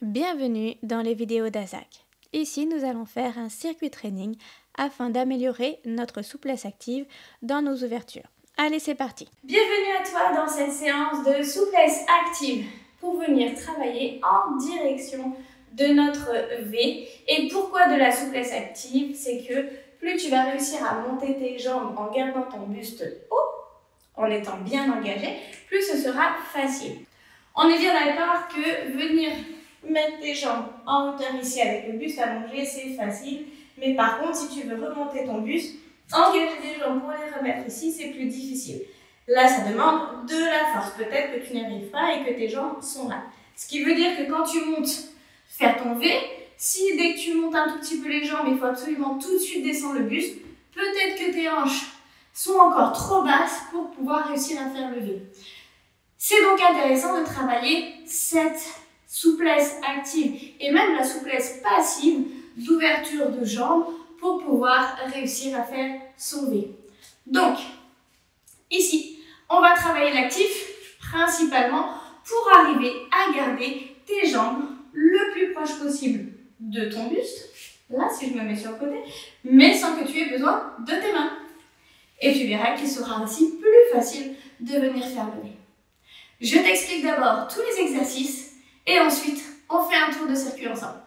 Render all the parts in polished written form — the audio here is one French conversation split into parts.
Bienvenue dans les vidéos d'Azak. Ici, nous allons faire un circuit training afin d'améliorer notre souplesse active dans nos ouvertures. Allez, c'est parti. Bienvenue à toi dans cette séance de souplesse active pour venir travailler en direction de notre V. Et pourquoi de la souplesse active? C'est que plus tu vas réussir à monter tes jambes en gardant ton buste haut, en étant bien engagé, plus ce sera facile. On est bien d'accord que venir mettre tes jambes en hauteur ici avec le buste allongé, c'est facile. Mais par contre, si tu veux remonter ton buste, engager tes jambes pour les remettre ici, c'est plus difficile. Là, ça demande de la force. Peut-être que tu n'y arrives pas et que tes jambes sont là. Ce qui veut dire que quand tu montes, faire ton V, si dès que tu montes un tout petit peu les jambes, il faut absolument tout de suite descendre le buste, peut-être que tes hanches sont encore trop basses pour pouvoir réussir à faire le V. C'est donc intéressant de travailler cette souplesse active et même la souplesse passive d'ouverture de jambes pour pouvoir réussir à faire son V. Donc, ici, on va travailler l'actif principalement pour arriver à garder tes jambes le plus proche possible de ton buste. Là, si je me mets sur le côté, mais sans que tu aies besoin de tes mains. Et tu verras qu'il sera aussi plus facile de venir faire le V. Je t'explique d'abord tous les exercices et ensuite, on fait un tour de circuit ensemble.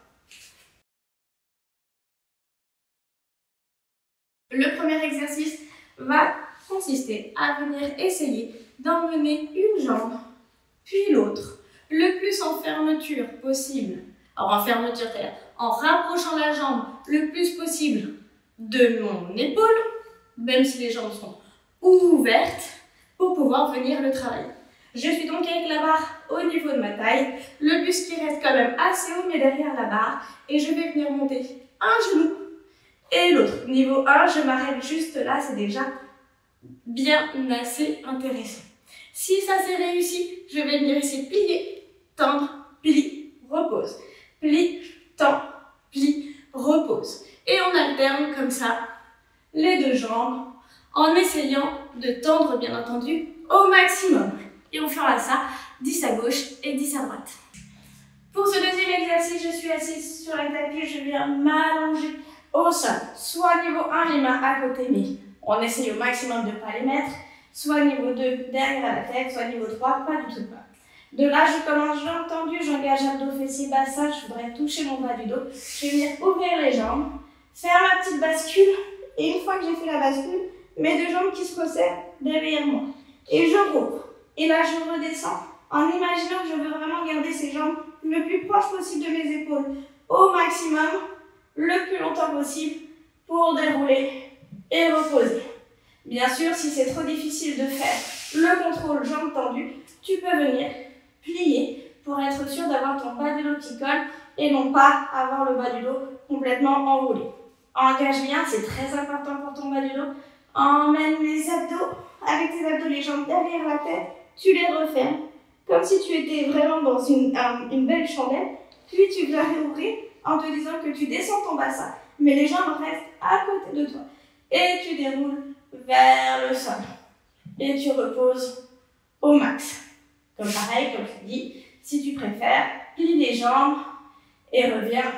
Le premier exercice va consister à venir essayer d'emmener une jambe, puis l'autre, le plus en fermeture possible. Alors en fermeture, c'est-à-dire en rapprochant la jambe le plus possible de mon épaule, même si les jambes sont ouvertes, pour pouvoir venir le travailler. Je suis donc avec la barre au niveau de ma taille, le buste qui reste quand même assez haut mais derrière la barre, et je vais venir monter un genou et l'autre. Niveau 1, je m'arrête juste là, c'est déjà bien assez intéressant. Si ça c'est réussi, je vais venir ici plier, tendre, plie, repose. Plie, tend, plie, repose. Et on alterne comme ça les deux jambes en essayant de tendre bien entendu au maximum. Et on fera ça 10 à gauche et 10 à droite. Pour ce deuxième exercice, je suis assise sur la tapis, je viens m'allonger au sol. Soit niveau 1, les mains à côté, mais on essaye au maximum de ne pas les mettre. Soit niveau 2, derrière la tête, soit niveau 3, pas du tout pas. De là, je commence jambes tendues, j'engage abdos, fessiers, bassin, je voudrais toucher mon bas du dos. Je vais venir ouvrir les jambes, faire ma petite bascule, et une fois que j'ai fait la bascule, mes deux jambes qui se resserrent derrière moi. Et je rouvre. Et là, je redescends en imaginant que je veux vraiment garder ces jambes le plus proche possible de mes épaules au maximum, le plus longtemps possible pour dérouler et reposer. Bien sûr, si c'est trop difficile de faire le contrôle jambes tendues, tu peux venir plier pour être sûr d'avoir ton bas du dos qui colle et non pas avoir le bas du dos complètement enroulé. Engage bien, c'est très important pour ton bas du dos. Emmène les abdos, avec tes abdos, les jambes derrière la tête, tu les refermes, comme si tu étais vraiment dans une belle chandelle, puis tu viens réouvrir en te disant que tu descends ton bassin, mais les jambes restent à côté de toi. Et tu déroules vers le sol. Et tu reposes au max. Comme pareil, comme je te dis, si tu préfères, plie les jambes et reviens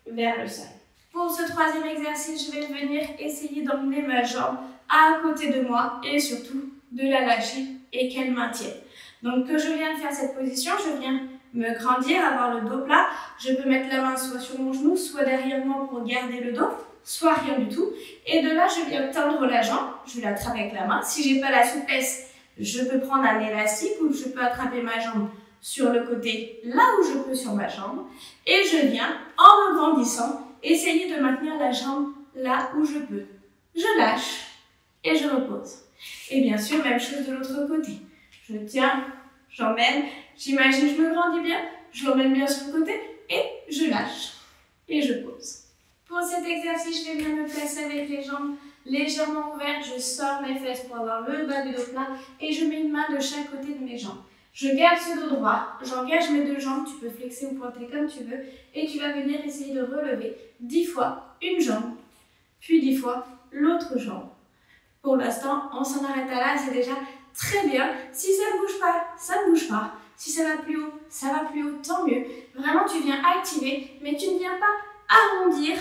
vers le sol. Pour ce troisième exercice, je vais venir essayer d'emmener ma jambe à côté de moi et surtout de la lâcher et qu'elle maintienne. Donc que je viens de faire cette position, je viens me grandir, avoir le dos plat. Je peux mettre la main soit sur mon genou, soit derrière moi pour garder le dos, soit rien du tout. Et de là, je viens tendre la jambe, je l'attrape avec la main. Si j'ai pas la souplesse, je peux prendre un élastique ou je peux attraper ma jambe sur le côté, là où je peux sur ma jambe. Et je viens, en me grandissant, essayer de maintenir la jambe là où je peux. Je lâche et je repose. Et bien sûr, même chose de l'autre côté. Je tiens, j'emmène, j'imagine je me grandis bien, je l'emmène bien sur le côté et je lâche et je pose. Pour cet exercice, je vais bien me placer avec les jambes légèrement ouvertes. Je sors mes fesses pour avoir le bas du dos plat et je mets une main de chaque côté de mes jambes. Je garde ce dos droit, j'engage mes deux jambes, tu peux flexer ou pointer comme tu veux et tu vas venir essayer de relever 10 fois une jambe, puis 10 fois l'autre jambe. Pour l'instant, on s'en arrête à là, c'est déjà très bien. Si ça ne bouge pas, ça ne bouge pas. Si ça va plus haut, ça va plus haut, tant mieux. Vraiment, Maintenant, tu viens activer, mais tu ne viens pas arrondir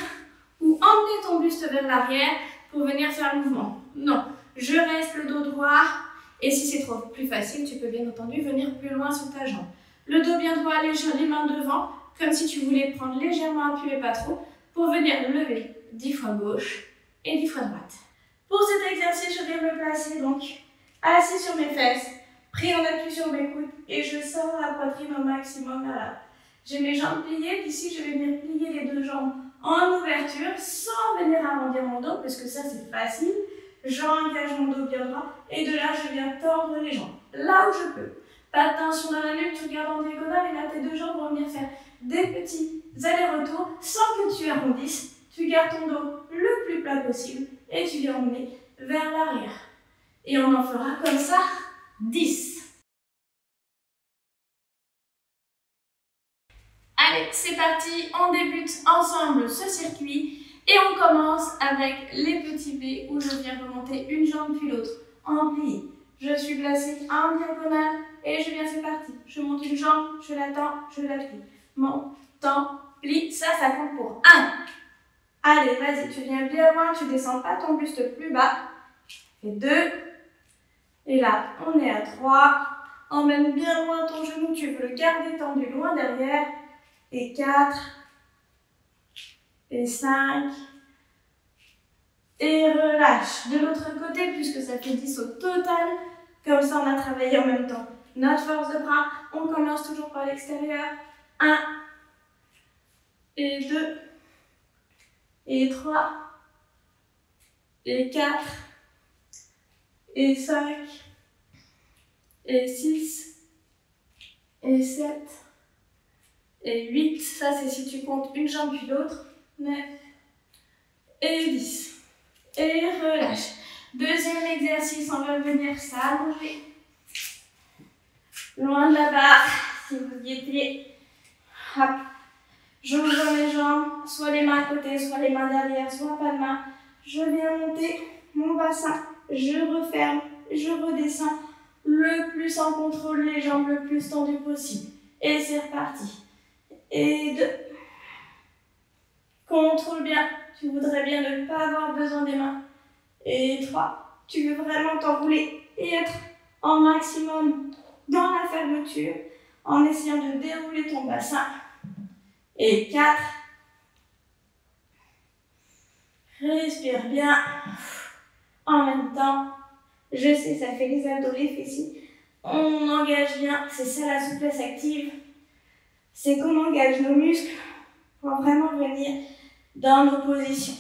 ou emmener ton buste vers l'arrière pour venir faire le mouvement. Non, je reste le dos droit. Et si c'est trop plus facile, tu peux bien entendu venir plus loin sur ta jambe. Le dos bien droit, les mains devant, comme si tu voulais prendre légèrement appui, mais pas trop, pour venir lever 10 fois gauche et 10 fois droite. Pour cet exercice, je vais me placer donc assis sur mes fesses, pris en appui sur mes coudes et je sors la poitrine au maximum vers là. J'ai mes jambes pliées, ici je vais venir plier les deux jambes en ouverture sans venir arrondir mon dos parce que ça c'est facile. J'engage mon dos bien droit et de là je viens tordre les jambes, là où je peux. Pas de tension dans la nuque, tu regardes en diagonale et là tes deux jambes vont venir faire des petits allers-retours sans que tu arrondisses. Tu gardes ton dos le plus plat possible et tu viens emmener vers l'arrière. Et on en fera comme ça 10. Allez, c'est parti, on débute ensemble ce circuit et on commence avec les petits pieds où je viens remonter une jambe puis l'autre en plié. Je suis placée en diagonale et je viens, c'est parti. Je monte une jambe, je l'attends, je la plie. Monte, tends, plie, ça compte pour 1. Allez, vas-y, tu viens bien loin, tu descends pas ton buste plus bas. Et 2. Et là, on est à 3. Emmène bien loin ton genou, tu veux le garder tendu loin derrière. Et 4. Et 5. Et relâche. De l'autre côté, puisque ça fait 10 au total, comme ça on a travaillé en même temps. Notre force de bras, on commence toujours par l'extérieur. 1. Et 2. Et 3. Et 4. Et 5. Et 6. Et 7. Et 8. Ça c'est si tu comptes une jambe puis l'autre. 9. Et 10. Et relâche. Deuxième exercice, on va venir s'allonger. Loin de la barre, si vous y étiez. Hop. J'ouvre mes jambes, soit les mains à côté, soit les mains derrière, soit pas de main. Je viens monter mon bassin, je referme, je redescends le plus en contrôle, les jambes le plus tendues possible. Et c'est reparti. Et 2. Contrôle bien, tu voudrais bien ne pas avoir besoin des mains. Et 3. Tu veux vraiment t'enrouler et être en maximum dans la fermeture en essayant de dérouler ton bassin. Et 4. Respire bien. En même temps, je sais, ça fait les abdos, les fessiers. On engage bien, c'est ça la souplesse active. C'est qu'on engage nos muscles pour vraiment venir dans nos positions.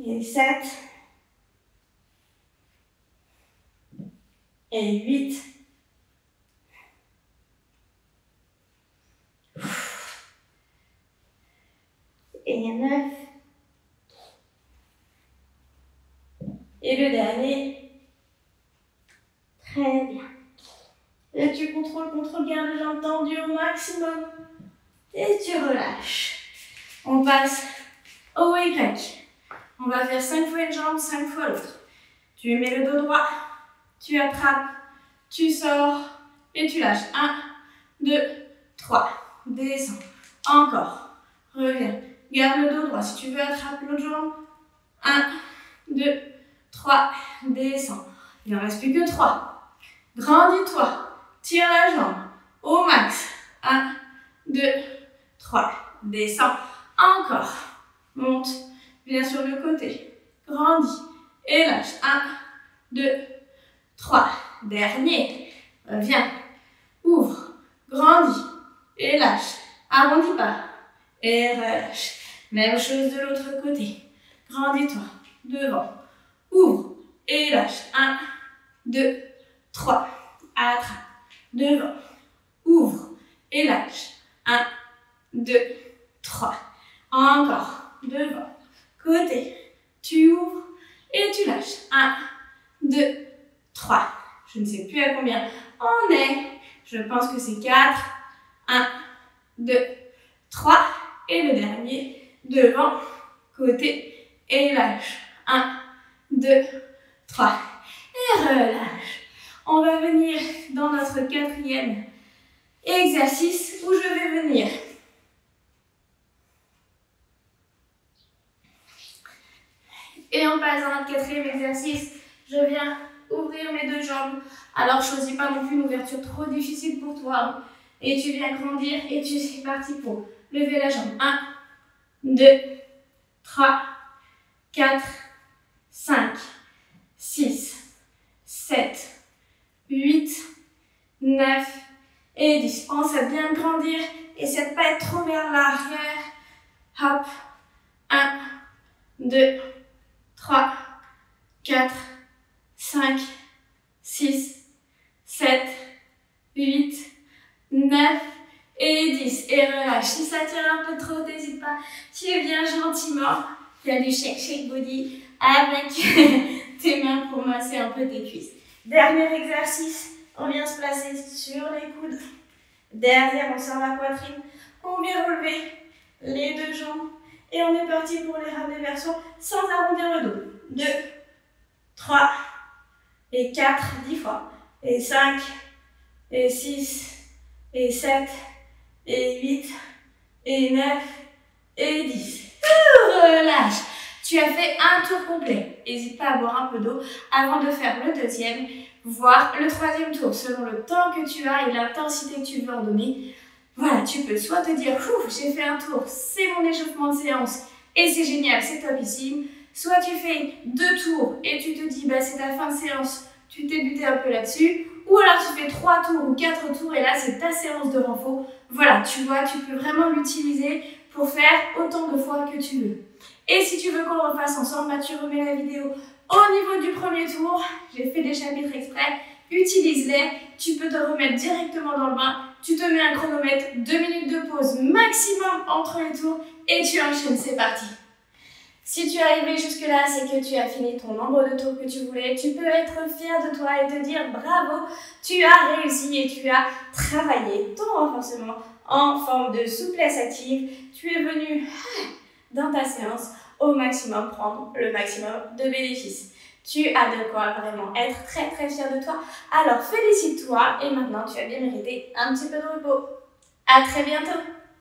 Et 7. Et 8. Et 9. Et le dernier. Très bien. Là, tu contrôles, garde les jambes tendues au maximum. Et tu relâches. On passe au Y. On va faire 5 fois une jambe, 5 fois l'autre. Tu mets le dos droit. Tu attrapes. Tu sors. Et tu lâches. 1, 2, 3. Descends. Encore. Reviens. Garde le dos droit. Si tu veux, attrape l'autre jambe. 1, 2, 3. Descends. Il n'en reste plus que 3. Grandis-toi. Tire la jambe au max. 1, 2, 3. Descends. Encore. Monte. Viens sur le côté. Grandis. Et lâche. 1, 2, 3. Dernier. Reviens. Ouvre. Grandis. Et lâche. Arrondis pas. Et relâche. Même chose de l'autre côté. Grandis-toi. Devant. Ouvre. Et lâche. 1, 2, 3. Attrape. Devant. Ouvre. Et lâche. 1, 2, 3. Encore. Devant. Côté. Tu ouvres. Et tu lâches. 1, 2, 3. Je ne sais plus à combien on est. Je pense que c'est 4. 1, 2, 3. Et le dernier. Devant. Côté. Et lâche. 1, 2, 3. Et relâche. On va venir dans notre quatrième exercice où je vais venir Et on passe à notre quatrième exercice. Je viens ouvrir mes deux jambes. Alors, choisis pas non plus une ouverture trop difficile pour toi. Et tu viens grandir et c'est parti pour lever la jambe. 1, 2, 3, 4, 5, 6, 7, 8, 9 et 10. Pense à bien grandir. Essaie de pas être trop vers l'arrière. Hop. 1, 2, 3, 4, 5, 6, 7, 8, 9 et 10. Et relâche. Si ça tire un peu trop, n'hésite pas. Tu viens gentiment. Tu as du shake body avec tes mains pour masser un peu tes cuisses. Dernier exercice. On vient se placer sur les coudes. Derrière, on sort la poitrine. On vient relever les deux jambes. Et on est parti pour les ramener vers soi sans arrondir le dos. 2, 3, et 4, 10 fois. Et 5, et 6, et 7, et 8, et 9, et 10. Relâche. Tu as fait un tour complet. N'hésite pas à boire un peu d'eau avant de faire le deuxième, voire le troisième tour, selon le temps que tu as et l'intensité que tu veux en donner. Voilà, tu peux soit te dire « j'ai fait un tour, c'est mon échauffement de séance et c'est génial, c'est topissime ». Soit tu fais 2 tours et tu te dis « c'est ta fin de séance, tu t'es buté un peu là-dessus ». Ou alors tu fais 3 tours ou 4 tours et là c'est ta séance de renfort. Voilà, tu vois, tu peux vraiment l'utiliser pour faire autant de fois que tu veux. Et si tu veux qu'on le refasse ensemble, tu remets la vidéo au niveau du premier tour. J'ai fait des chapitres exprès, utilise-les. Tu peux te remettre directement dans le bain. Tu te mets un chronomètre, 2 minutes de pause maximum entre les tours et tu enchaînes, c'est parti. Si tu es arrivé jusque-là, c'est que tu as fini ton nombre de tours que tu voulais. Tu peux être fier de toi et te dire bravo, tu as réussi et tu as travaillé ton renforcement en forme de souplesse active. Tu es venu dans ta séance au maximum prendre le maximum de bénéfices. Tu as de quoi vraiment être très très fier de toi. Alors félicite-toi et maintenant tu as bien mérité un petit peu de repos. À très bientôt.